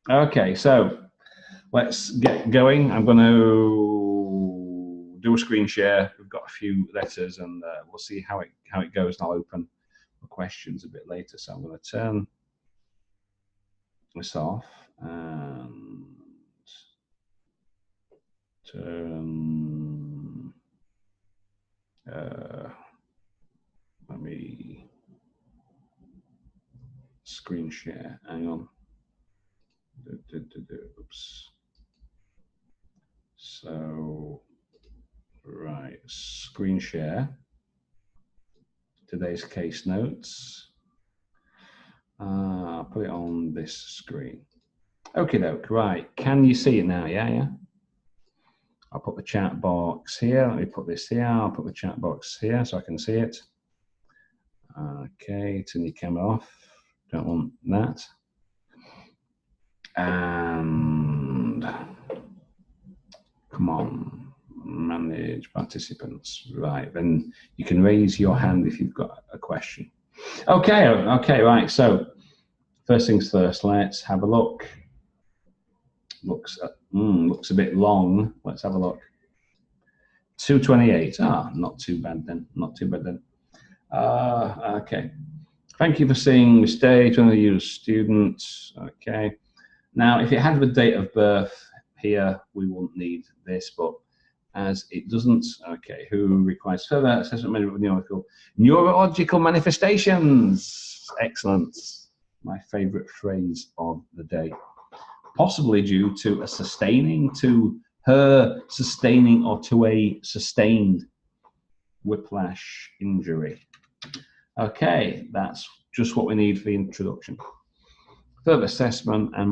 Okay, so let's get going. I'm going to do a screen share. We've got a few letters, and we'll see how it goes. And I'll open for questions a bit later. So I'm going to turn this off and turn. Let me screen share. Hang on. Oops. So, right, screen share. Today's case notes. Put it on this screen. Okay, doke. Right, can you see it now? Yeah. I'll put the chat box here. Let me put this here. I'll put the chat box here so I can see it. Okay, turn your camera off. Don't want that. And come on, manage participants. Right, then you can raise your hand if you've got a question. Okay, right. So first things first, let's have a look. Looks a bit long. Let's have a look. 228. Not too bad then. Okay. Thank you for seeing the stage on the use students. Okay. Now, if it had the date of birth here, we wouldn't need this, but as it doesn't, okay, who requires further assessment of neurological manifestations? Excellent. My favorite phrase of the day. Possibly due to a sustaining, to her sustaining, or to a sustained whiplash injury. Okay, that's just what we need for the introduction. Further assessment and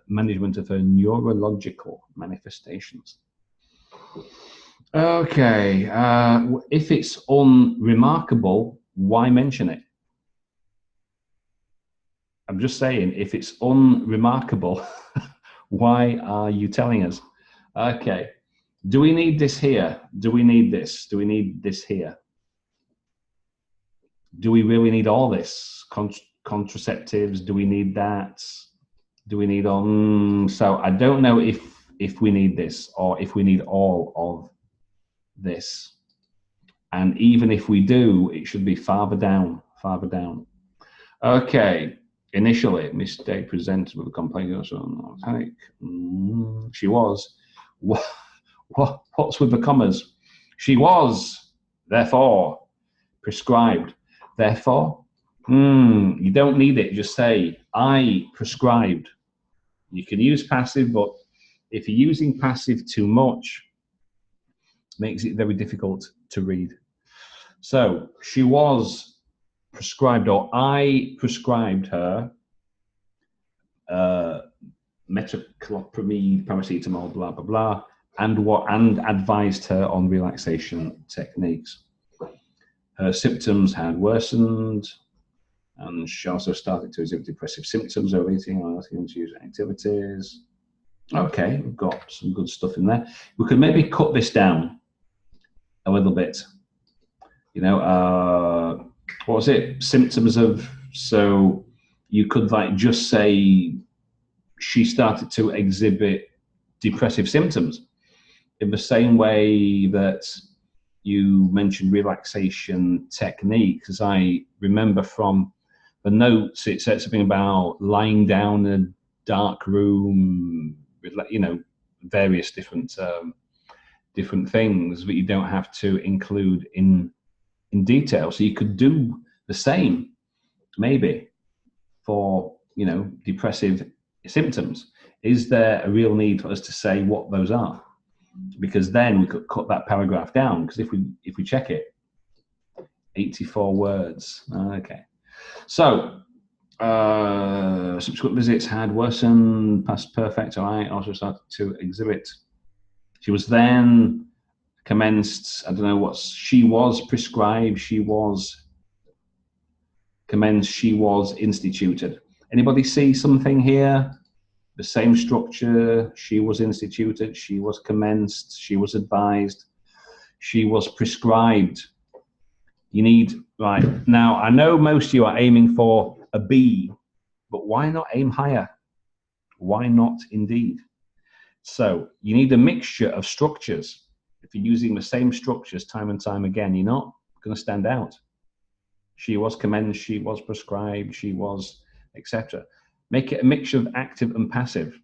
management of her neurological manifestations. Okay, if it's unremarkable, why mention it? I'm just saying, if it's unremarkable, why are you telling us? Okay, do we need this here? Do we need this? Do we need this here? Do we really need all this? Contraceptives, do we need that? Do we need all? So I don't know if we need this or if we need all of this. And even if we do, it should be farther down. Okay. Initially, Miss Day presented with a complaint. She was. What's with the commas? She was, therefore, prescribed. Therefore, you don't need it. Just say, I prescribed. You can use passive, but if you're using passive too much, it makes it very difficult to read. So, she was prescribed, or I prescribed her metoclopramide, paracetamol, blah blah blah, and advised her on relaxation techniques. Her symptoms had worsened, and she also started to exhibit depressive symptoms of eating or using activities. Okay, we've got some good stuff in there. We could maybe cut this down a little bit. What was it? Symptoms of, so you could just say she started to exhibit depressive symptoms in the same way that you mentioned relaxation techniques. As I remember from the notes, it said something about lying down in a dark room, various different things that you don't have to include in detail. So you could do the same, maybe, for depressive symptoms. Is there a real need for us to say what those are? Because then we could cut that paragraph down. Because if we check it, 84 words. Okay. So subsequent visits had worsened, past perfect. All right. Also started to exhibit. She was then commenced, I don't know what, she was prescribed, she was commenced, she was instituted. Anybody see something here? The same structure. She was instituted, she was commenced, she was advised, she was prescribed. You need, right, now I know most of you are aiming for a B, but why not aim higher? Why not indeed? So you need a mixture of structures. If you're using the same structures time and time again, you're not going to stand out. She was commenced, she was prescribed, she was, etc. Make it a mixture of active and passive.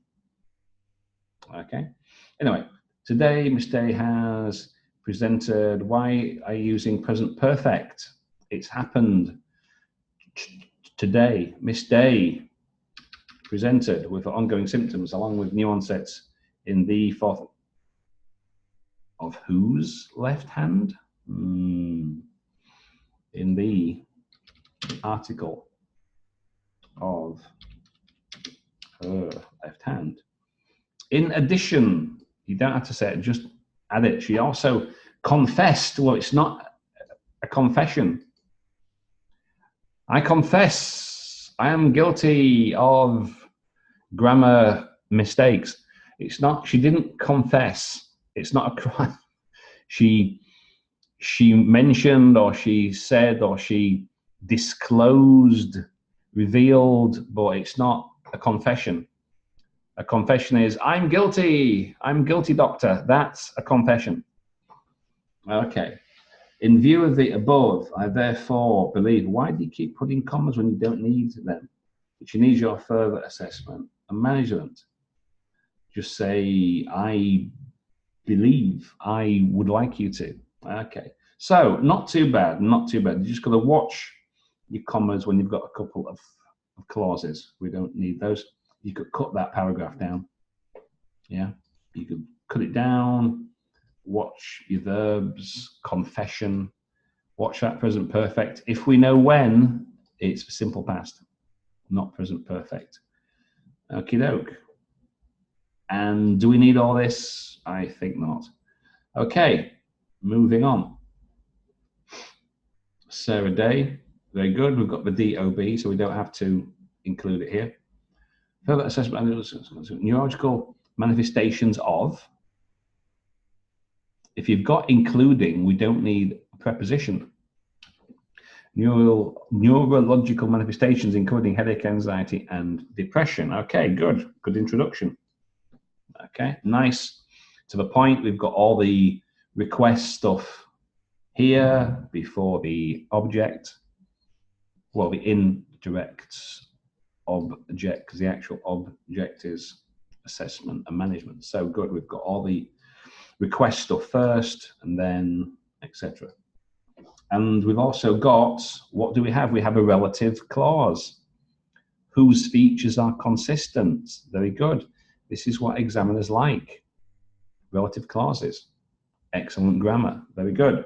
Okay. Anyway, today Miss Day has presented why are you using present perfect. It's happened today. Miss Day presented with ongoing symptoms along with new onsets in the fourth of whose left hand? In the article of her left hand. In addition, you don't have to say it, just add it. She also confessed. Well, it's not a confession. I confess I am guilty of grammar mistakes. It's not, she didn't confess. It's not a crime. She mentioned, or she said, or she disclosed, revealed, but it's not a confession. A confession is, I'm guilty, doctor. That's a confession. Okay. In view of the above, I therefore believe, why do you keep putting commas when you don't need them? Which you need your further assessment and management. Just say, I believe, I would like you to. Okay. So not too bad, not too bad. You just got to watch your commas when you've got a couple of clauses. We don't need those. You could cut that paragraph down. Yeah, you could cut it down, watch your verbs, confession, watch that present perfect. If we know when, it's simple past, not present perfect. Okie doke. And do we need all this? I think not. Okay, moving on. Sarah Day, very good. We've got the DOB, so we don't have to include it here. Further assessment, neurological manifestations of. If you've got including, we don't need a preposition. Neurological manifestations, including headache, anxiety, and depression. Okay, good. Good introduction. Okay, nice. To the point, we've got all the request stuff here before the object. Well, the indirect object, because the actual object is assessment and management. So good, we've got all the request stuff first and then etc. And we've also got, what do we have? We have a relative clause. Whose features are consistent? Very good. This is what examiners like. Relative clauses. Excellent grammar. Very good.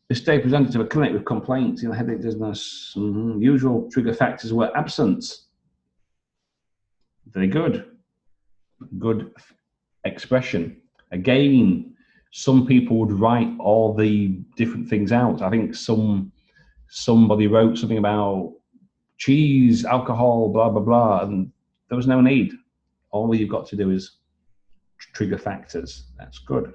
This day presented to a clinic with complaints, headache, dizziness. Usual trigger factors were absent. Very good. Good expression. Again, some people would write all the different things out. I think somebody wrote something about cheese, alcohol, blah, blah, blah, and there was no need. All you've got to do is trigger factors. That's good.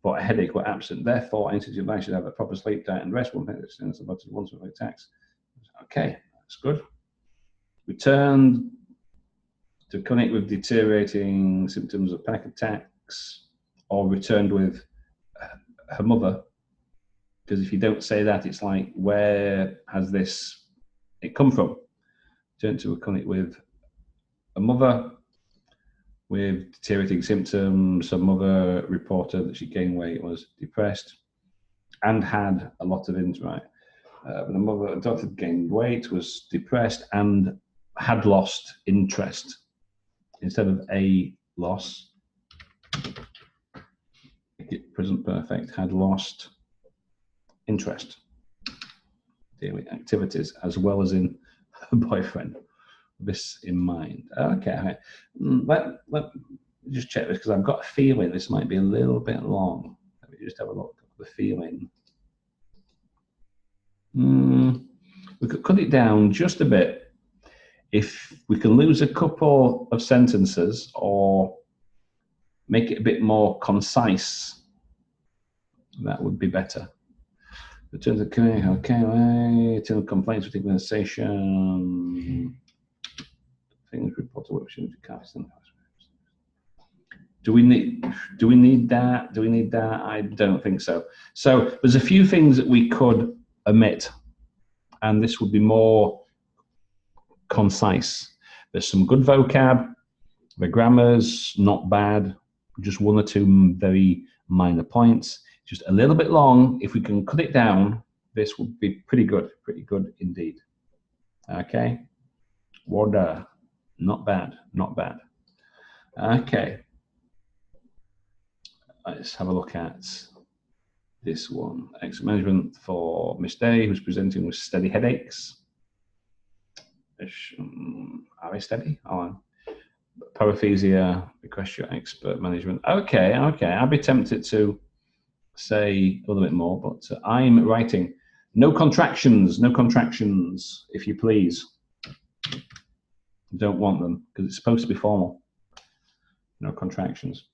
But a headache were absent. Therefore, institute advice should have a proper sleep, diet, and rest. Once with attacks. Okay, that's good. Returned to clinic with deteriorating symptoms of panic attacks, or returned with her mother. Because if you don't say that, it's like, where has it come from? Returned to a clinic with a mother with deteriorating symptoms. Her mother reported that she gained weight, was depressed, and had a lot of interest. The mother adopted, gained weight, was depressed, and had lost interest. Instead of a loss, present perfect, had lost interest. Daily activities, as well as in her boyfriend. This in mind. Okay, let just check this, because I've got a feeling this might be a little bit long. Let me just have a look at the feeling. We could cut it down just a bit. If we can lose a couple of sentences or make it a bit more concise, that would be better. Return to clinic, okay, return complaints with stigmatization. things reported which do we need that? Do we need that? I don't think so. So there's a few things that we could omit, and this would be more concise. There's some good vocab, the grammar's not bad, just one or two very minor points, just a little bit long. If we can cut it down, this would be pretty good indeed. Okay, water, not bad, not bad. Okay, let's have a look at this one. Exit management for Miss Day, who's presenting with steady headaches. Are they steady? Oh, paresthesia, request your expert management. Okay, I'd be tempted to say a little bit more, but I'm writing no contractions, if you please. Don't want them because it's supposed to be formal. No contractions.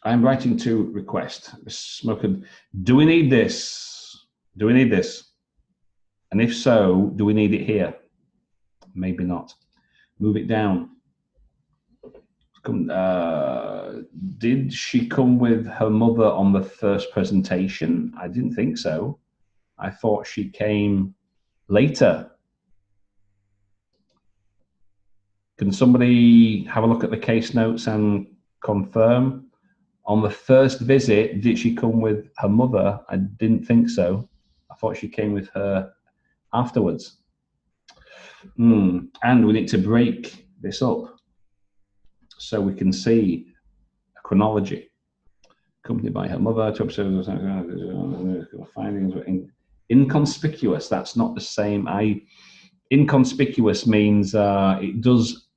I'm writing to request. Smoking. Do we need this? Do we need this? And if so, do we need it here? Maybe not. Move it down. Did she come with her mother on the first presentation? I didn't think so. I thought she came later. Can somebody have a look at the case notes and confirm? On the first visit, did she come with her mother? I didn't think so. I thought she came with her afterwards. And we need to break this up so we can see a chronology. Accompanied by her mother, 2 episodes, findings were inconspicuous. That's not the same. Inconspicuous means it does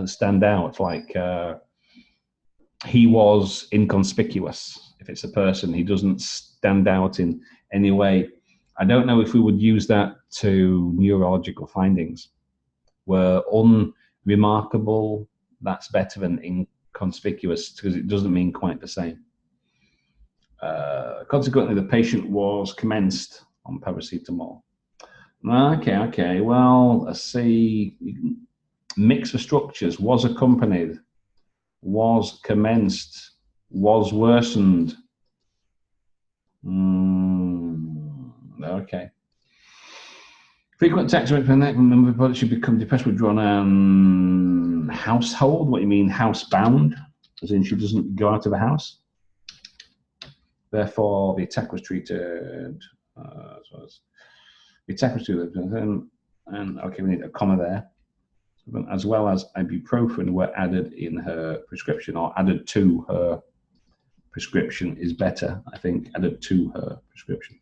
stand out, like he was inconspicuous. If it's a person, he doesn't stand out in any way. I don't know if we would use that to neurological findings. Were unremarkable, that's better than inconspicuous because it doesn't mean quite the same. Consequently, the patient was commenced on paracetamol. Okay, well, let's see. Mix of structures, was accompanied, was commenced, was worsened. Okay. Frequent text member should become depressed, withdrawn, and household. What do you mean, housebound? As in she doesn't go out of the house. Therefore, the attack was treated. The attack was treated, and okay, we need a comma there. As well as ibuprofen were added in her prescription, or added to her prescription is better, I think. Added to her prescription.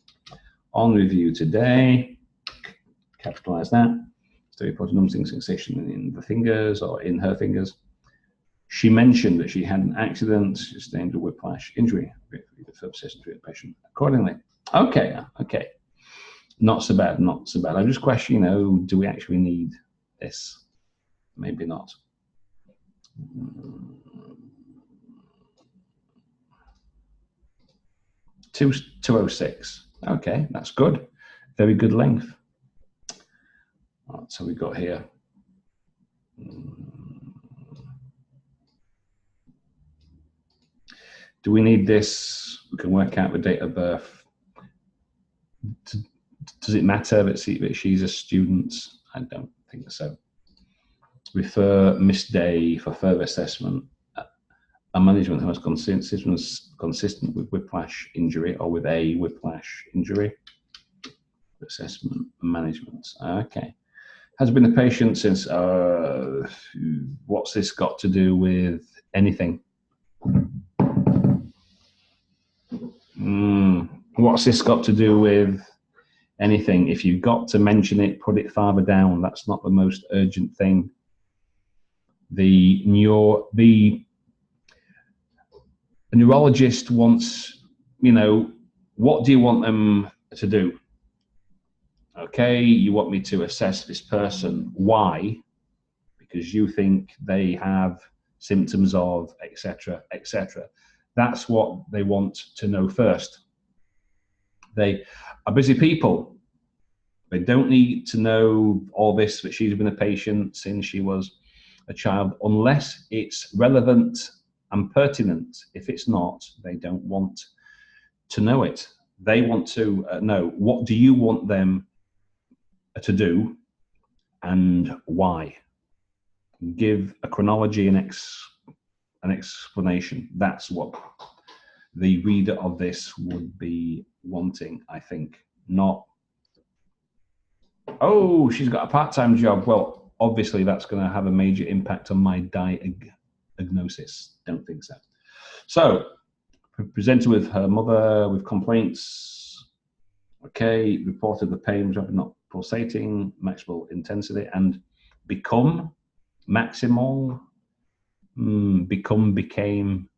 On review today, capitalize that. So reported numbing sensation in the fingers or in her fingers. She mentioned that she had an accident, sustained a whiplash injury. For persistent treatment patient accordingly. Okay. Not so bad. I just question, do we actually need this? Maybe not. 206. Okay, that's good. Very good length. So we got here. Do we need this? We can work out the date of birth. Does it matter that she's a student? I don't think so. Refer Miss Day for further assessment. A management who was consistent with whiplash injury or with a whiplash injury. Assessment management. Okay. Has been a patient since. What's this got to do with anything? What's this got to do with anything? If you've got to mention it, put it farther down. That's not the most urgent thing. The neurologist wants, what do you want them to do? Okay, you want me to assess this person. Why? Because you think they have symptoms of, etc., etc. That's what they want to know first. They are busy people. They don't need to know all this, that she's been a patient since she was a child, unless it's relevant and pertinent. If it's not, they don't want to know it. They want to know, what do you want them to do and why? Give a chronology and an explanation. That's what the reader of this would be wanting, I think. Not, oh, she's got a part-time job. Well, obviously that's going to have a major impact on my diagnosis. Don't think so. So, presented with her mother with complaints. Okay, reported the pain was not pulsating, maximal intensity, and become maximal. Became.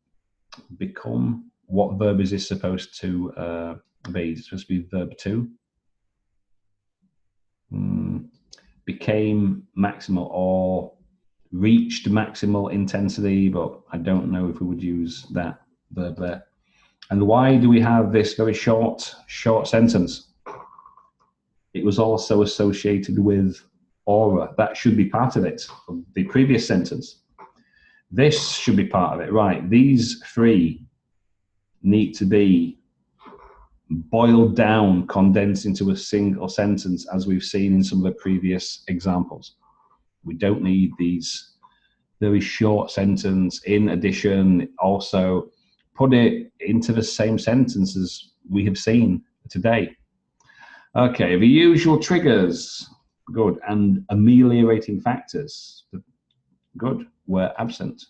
What verb is this supposed to be? It's supposed to be verb 2. Became maximal or reached maximal intensity, but I don't know if we would use that verb there. And why do we have this very short sentence? It was also associated with aura. That should be part of it, the previous sentence. This should be part of it, right? These 3 need to be boiled down, condensed into a single sentence, as we've seen in some of the previous examples. We don't need these very short sentence. In addition, also put it into the same sentence as we have seen today. Okay, the usual triggers, good, and ameliorating factors, good, were absent.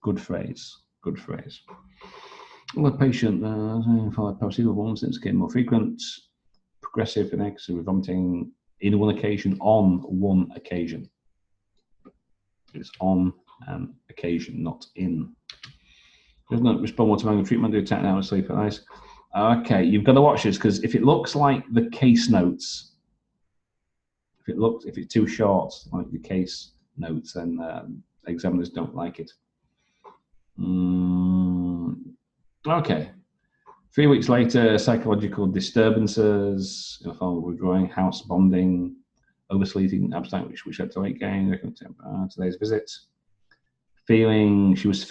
Good phrase, good phrase. Well, the patient followed perceivable warm symptoms became more frequent, progressive and excessive vomiting on one occasion. It's on an occasion, not in. Does not respond well to manual treatment, do attack now and sleep at night. Okay, you've got to watch this, because if it looks like the case notes, if it's too short, like the case notes, then examiners don't like it. Okay. 3 weeks later, psychological disturbances in the form of withdrawing, house bonding, oversleeping, abstinence, which led to weight gain. Today's visit. She was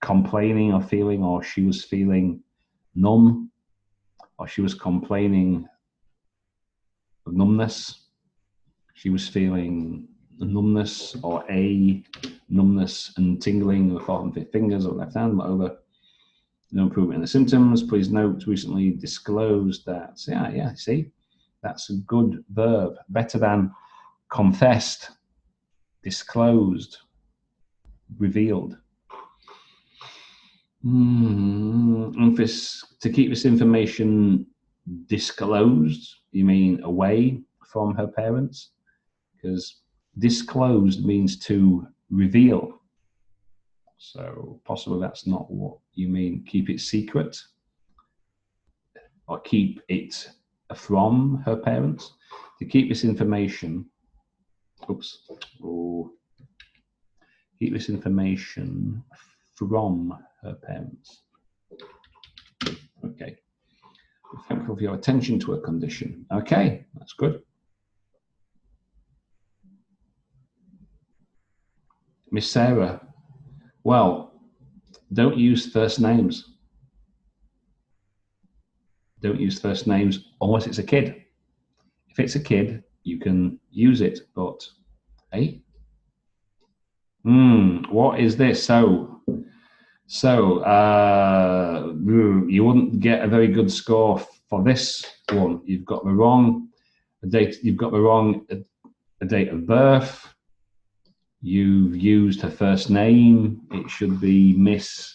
complaining or feeling, or she was feeling numb, or she was complaining of numbness. She was feeling numbness, or a numbness and tingling of the 4th and 5th fingers or left hand, over. No improvement in the symptoms. Please note, recently disclosed that. Yeah, see, that's a good verb. Better than confessed, disclosed, revealed. To keep this information disclosed, you mean away from her parents? Because disclosed means to reveal. So possibly that's not what you mean. Keep it secret, or keep it from her parents. To keep this information, keep this information from her parents. Okay. Thankful for your attention to her condition. Okay, that's good. Miss Sarah. Well, don't use first names. Don't use first names unless it's a kid. If it's a kid, you can use it, but hey, what is this? So you wouldn't get a very good score for this one. You've got the wrong date. You've got the wrong date of birth. You've used her first name. It should be Miss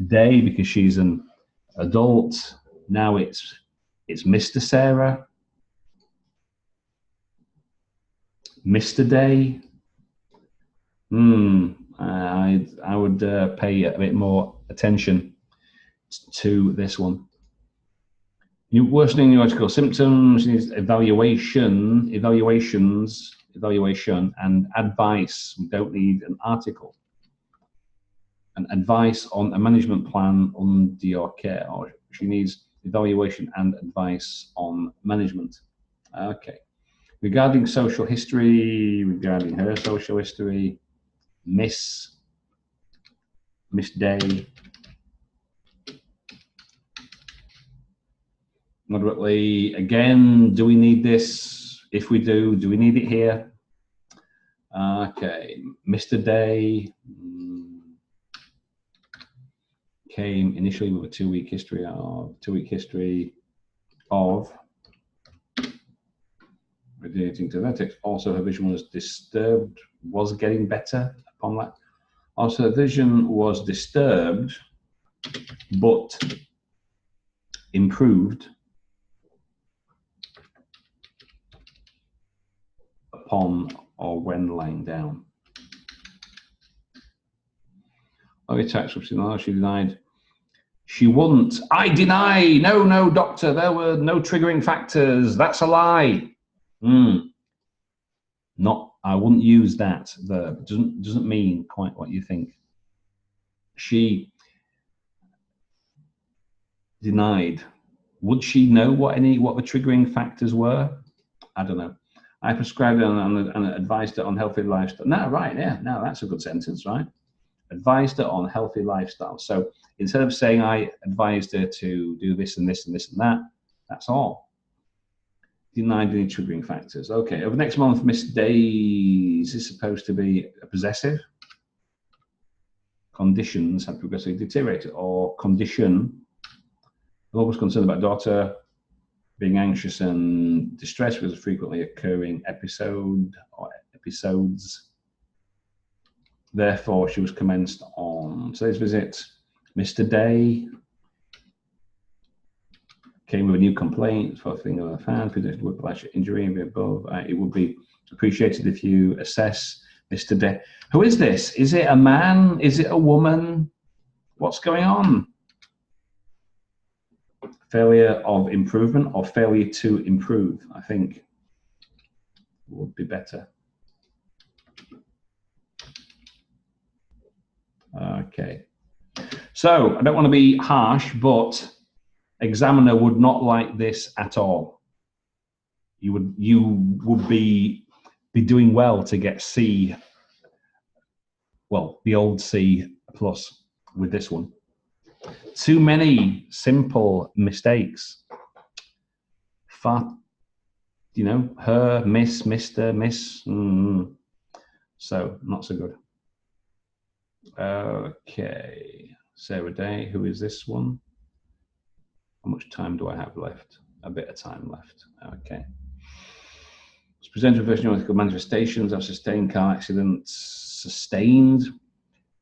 Day because she's an adult. Now it's Mr. Sarah. Mr. Day. I would pay a bit more attention to this one. Worsening neurological symptoms, evaluation, and advice. We don't need an article. An advice on a management plan under your care, or she needs evaluation and advice on management. Okay. Regarding social history, regarding her social history, Miss Day, moderately. Again, do we need this? If we do we need it here? Okay, Mr. Day came initially with a 2-week history of radiating to vertex. Also, her vision was disturbed, was getting better upon that. Also, her vision was disturbed, but improved upon or when lying down. Attacks, she denied. She wouldn't. I deny. No, doctor. There were no triggering factors. That's a lie. Not. I wouldn't use that verb. Doesn't mean quite what you think. She denied. Would she know what the triggering factors were? I don't know. I prescribed and advised her on healthy lifestyle. No, right, yeah. No, that's a good sentence, right? Advised her on healthy lifestyle. So instead of saying I advised her to do this and this and this and that, that's all. Denied any triggering factors. Okay, over the next month, Miss Days is supposed to be a possessive. Conditions have progressively deteriorated, or condition. I'm always concerned about daughter being anxious and distressed with a frequently occurring episode or episodes. Therefore, she was commenced on today's visit. Mr. Day came with a new complaint for a thing of a fan, predicted whiplash injury above. It would be appreciated if you assess Mr. Day. Who is this? Is it a man? Is it a woman? What's going on? Failure of improvement or failure to improve, I think would be better. Okay. So I don't want to be harsh, but examiner would not like this at all. You would be doing well to get C, well, the old C plus with this one. Too many simple mistakes. Far, her, miss, Mr., miss. So not so good. Okay, Sarah Day, who is this one? How much time do I have left? A bit of time left. Okay. It's presented with neurological manifestations of sustained car accidents. Sustained.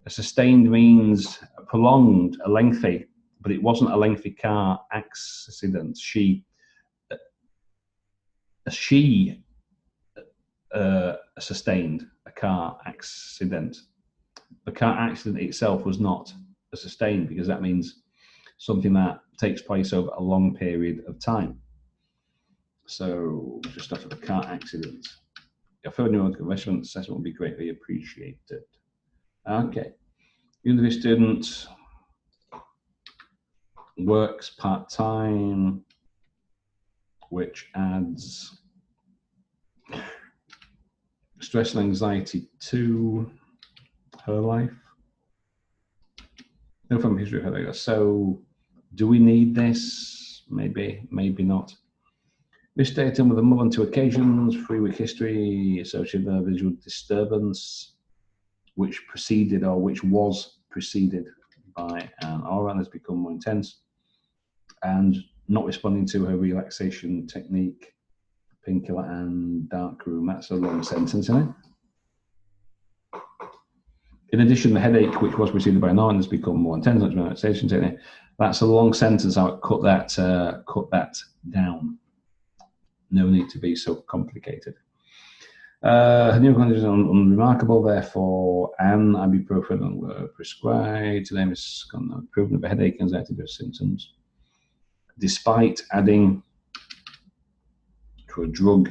A sustained means a prolonged, a lengthy, but it wasn't a lengthy car accident. She sustained a car accident. The car accident itself was not a sustained, because that means something that takes place over a long period of time. So just after the car accident, a further neurological measurement assessment will be greatly appreciated. Okay, university student works part-time, which adds stress and anxiety to her life. No family history of her. So do we need this? Maybe, maybe not. Misstating with a mother on 2 occasions, 3-week history associated with a visual disturbance, which was preceded by an aura and has become more intense, and not responding to her relaxation technique, painkiller and dark room. That's a long sentence, isn't it? In addition, the headache, which was preceded by an aura and has become more intense, relaxation technique. That's a long sentence. I would cut that down. No need to be so complicated. Her new condition is unremarkable, therefore, and ibuprofen were prescribed. Today, Miss improvement of headache, anxiety, symptoms, despite adding to a drug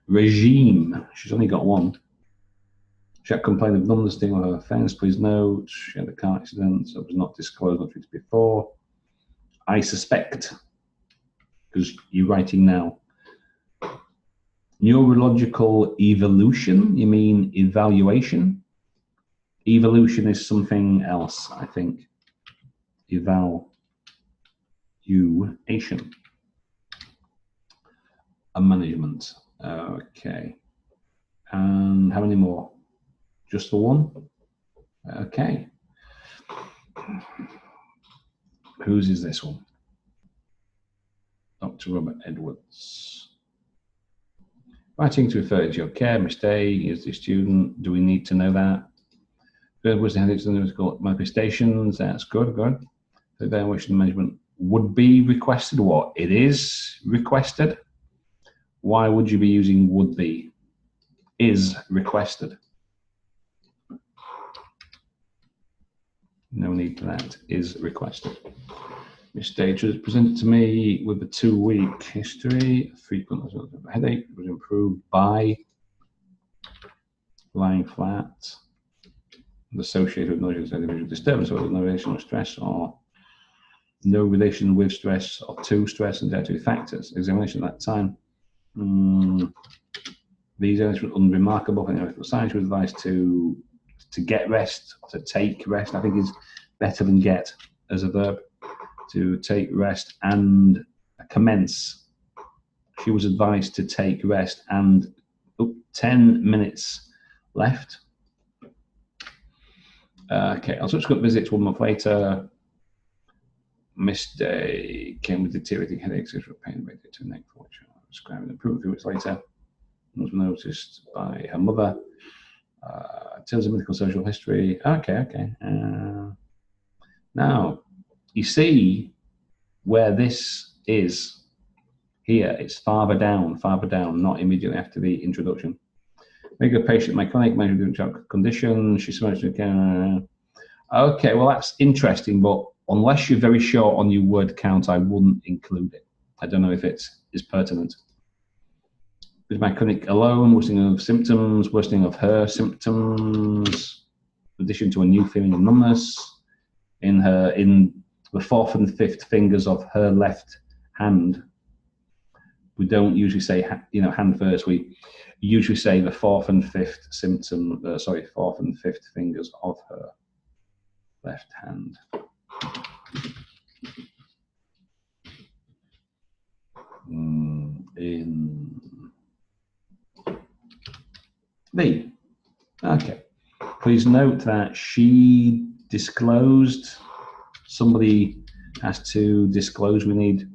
regime. She's only got one. She had complained of numbness, sting on her fence. Please note, she had a car accident, so it was not disclosed or treated before. I suspect because you're writing now. Neurological evolution, you mean evaluation? Evolution is something else, I think. Evaluation. And management. Okay. And how many more? Just the one? Okay. Whose is this one? Dr. Robert Edwards. Writing to refer to your care, mistake, is the student. Do we need to know that? Was the neurological manifestations? That's good, good. So evaluation management would be requested. What? It is requested. Why would you be using would be? Is requested. No need for that. Is requested. Mistake was presented to me with a 2-week history. Frequent headache was improved by lying flat. Associated with individual disturbance or no relation with stress or no relation with stress or to stress and dietary factors. Examination at that time. These areas were unremarkable. Science was advised to get rest, to take rest. I think is better than get as a verb. To take rest and commence. She was advised to take rest and 10 minutes left. Okay, I'll subsequent visits 1 month later. Mistake came with deteriorating headaches, sexual pain, related to neck fortune. Describing improvement 3 weeks later. Was noticed by her mother. In terms of medical social history. Okay. Now, you see where this is here. It's farther down, not immediately after the introduction. Make a patient my clinic, measure the condition. She's supposed to. Okay, well that's interesting, but unless you're very short on your word count, I wouldn't include it. I don't know if it is pertinent. Is my clinic alone? Worsening of symptoms, worsening of her symptoms, in addition to a new feeling of numbness in the 4th and 5th fingers of her left hand. We don't usually say, hand first. We usually say the 4th and 5th symptom, 4th and 5th fingers of her left hand. In B. Okay. Please note that she disclosed. Somebody has to disclose. We need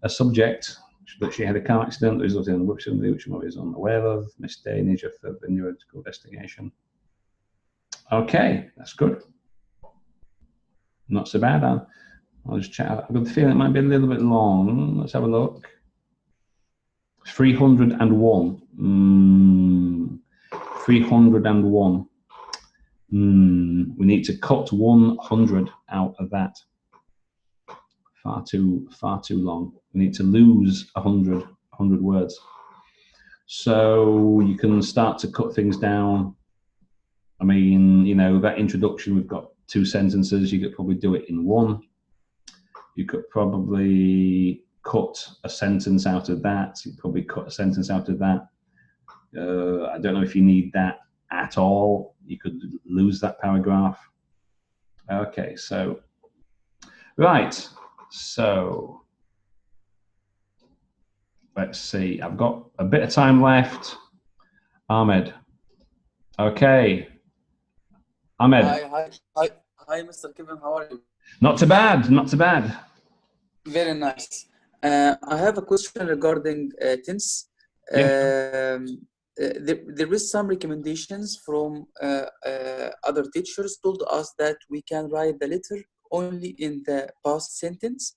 a subject that she had a car accident that resulted in a whip injury, which one is unaware of. Misdemeanor for the neurological investigation. Okay, that's good. Not so bad. I'll just check. I've got the feeling it might be a little bit long. Let's have a look. 301. 301. We need to cut 100 out of that. Far too long. We need to lose 100 words. So you can start to cut things down. I mean, that introduction, we've got 2 sentences. You could probably do it in 1. You could probably cut a sentence out of that. You could probably cut a sentence out of that. I don't know if you need that at all. You could lose that paragraph. Okay, so, right. So, let's see. I've got a bit of time left. Ahmed. Okay. Ahmed. Hi, Mr. Kevin. How are you? Not too bad. Not too bad. Very nice. I have a question regarding tense. Yeah. There is some recommendations from other teachers told us that we can write the letter only in the past sentence,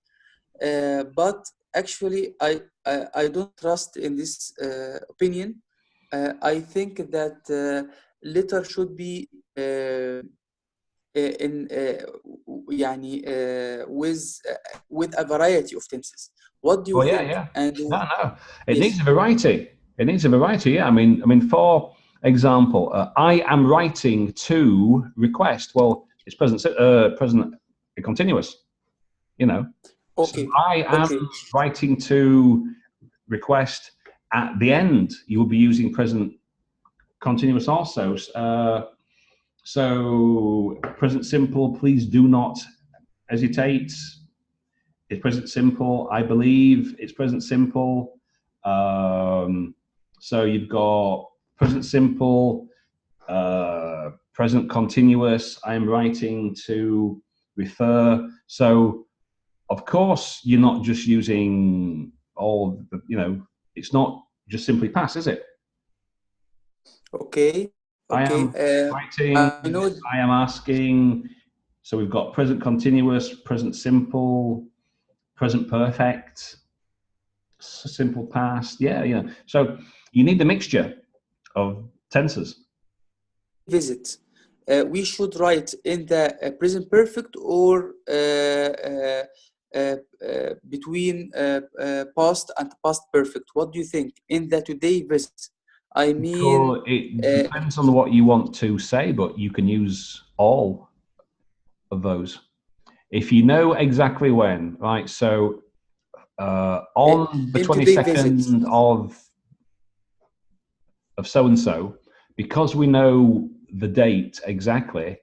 but actually I don't trust in this opinion. I think that letter should be with a variety of tenses. What do you think? Yeah. And No. It needs a variety. It needs a variety. Yeah. I mean, for example, I am writing to request. Well, it's present continuous. So Okay. I am Okay. writing to request. At the end, you will be using present continuous also. So present simple, please do not hesitate. It's present simple. I believe it's present simple. So you've got present simple, present continuous. I am writing to refer. So of course you're not just using all the, it's not just simply past, is it? Okay. I Okay. am writing, I know. I am asking. So we've got present continuous, present simple, present perfect, simple past. Yeah. So you need the mixture of tenses. Visit. We should write in the present perfect or between past and past perfect. What do you think in the today visit? I mean, So it uh, depends on what you want to say, but you can use all of those. If you know exactly when, right? So on the in today visit. 22nd of so and so, because we know the date exactly,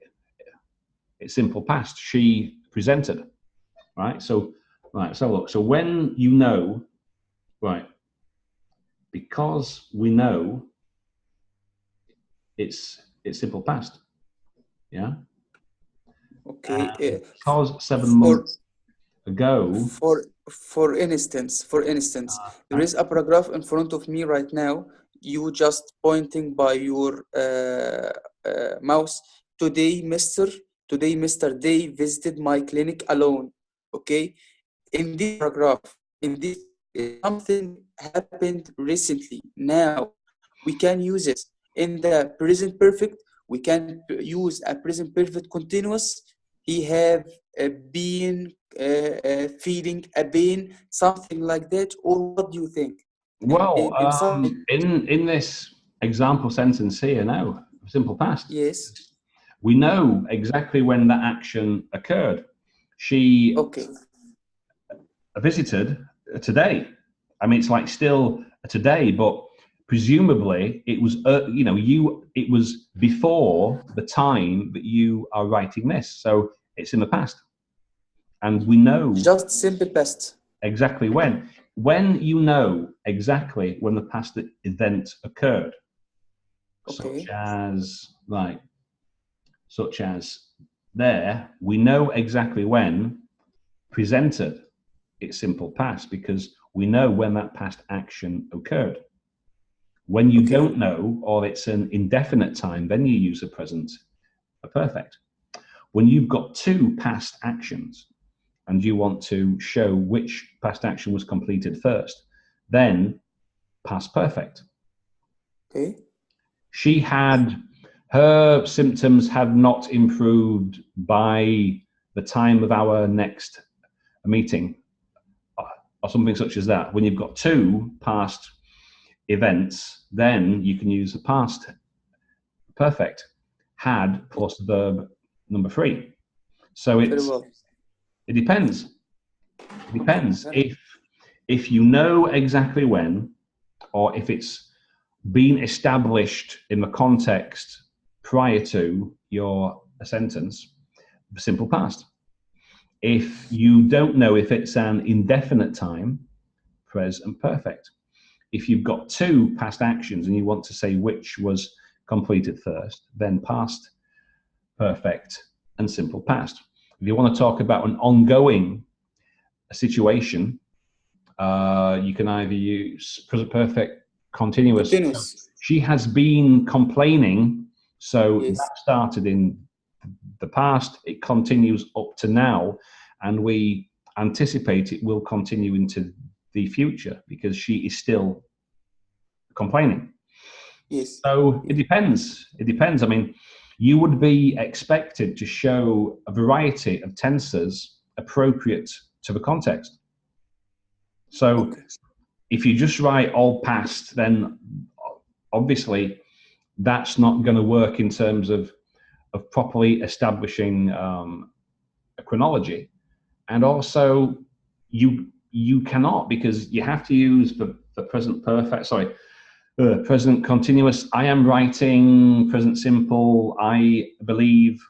it's simple past. She presented, right? So look. So when you know, right, because we know it's simple past, yeah. Okay. Because 7 months For ago, For for instance, there is a paragraph in front of me right now. You just pointing by your mouse. Today, Mister. Today, Mr. Day visited my clinic alone. Okay. In this paragraph, in this something happened recently. Now we can use it in the present perfect. We can use a present perfect continuous. He have been feeling a pain, something like that, or what do you think? well, In some, in this example sentence here now, simple past, yes, we know exactly when that action occurred. She okay, visited today. I mean, it's like still today, but presumably it was, it was before the time that you are writing this. So it's in the past. And we know just simple past. exactly when. When you know exactly when the past event occurred, such Okay, as, like, such as there, we know exactly when presented, it's simple past because we know when that past action occurred. When you okay, don't know, or it's an indefinite time, then you use a present, a perfect. When you've got two past actions and you want to show which past action was completed first, then past perfect. okay, She had, her symptoms had not improved by the time of our next meeting, or something such as that. When you've got two past events, then you can use the past perfect, had plus verb number 3. So very well. it depends. It Okay, depends very if you know exactly when, or if it's been established in the context prior to your sentence, the simple past. If you don't know if it's an indefinite time, present perfect. If you've got two past actions and you want to say which was completed first, then past perfect and simple past. If you want to talk about an ongoing situation, you can either use present perfect continuous. So continuous. she has been complaining, so Yes, that started in the past, it continues up to now, and we anticipate it will continue into the future because she is still complaining. yes, So it yes. depends. It depends. I mean, you would be expected to show a variety of tenses appropriate to the context. So Okay, if you just write all past, then obviously that's not going to work in terms of properly establishing a chronology. And also, you cannot, because you have to use the present perfect, sorry, present continuous. I am writing, present simple, I believe.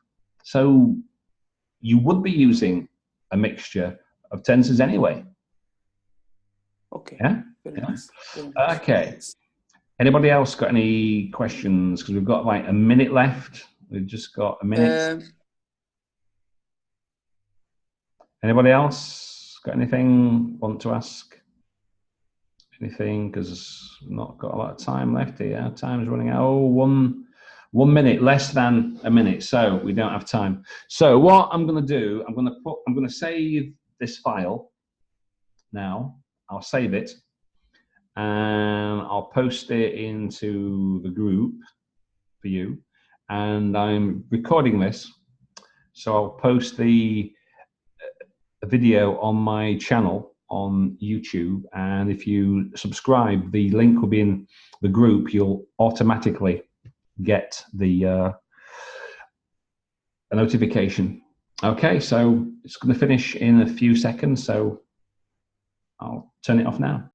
So you would be using a mixture of tenses anyway. Okay. Yeah? Very Yeah. nice. Very nice. Okay. Anybody else got any questions? Because we've got like a minute left. We've just got a minute. Anybody else got anything want to ask? Anything? Because we've not got a lot of time left here. Time's running out. Oh, 1 minute, less than a minute. So we don't have time. So what I'm going to do, I'm going to save this file now. I'll save it and I'll post it into the group for you. And I'm recording this, so I'll post the video on my channel on YouTube, and if you subscribe, the link will be in the group. You'll automatically get the a notification. Okay, so it's going to finish in a few seconds, so I'll turn it off now.